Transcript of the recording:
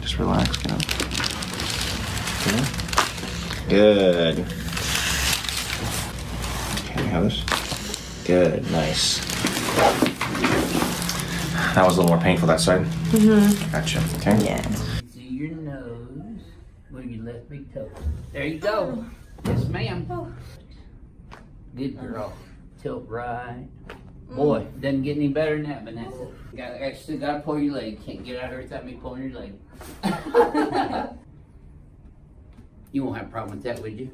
Just relax, you know. Good. Okay, how this? Good, nice. That was a little more painful that side. Mm-hmm. Gotcha. Okay. Yeah. See your nose where your left big toe. There you go. Yes, ma'am. Good girl. Tilt right. Boy, doesn't get any better than that, Vanessa. I still gotta pull your leg. Can't get out of here without me pulling your leg. You won't have a problem with that, would you?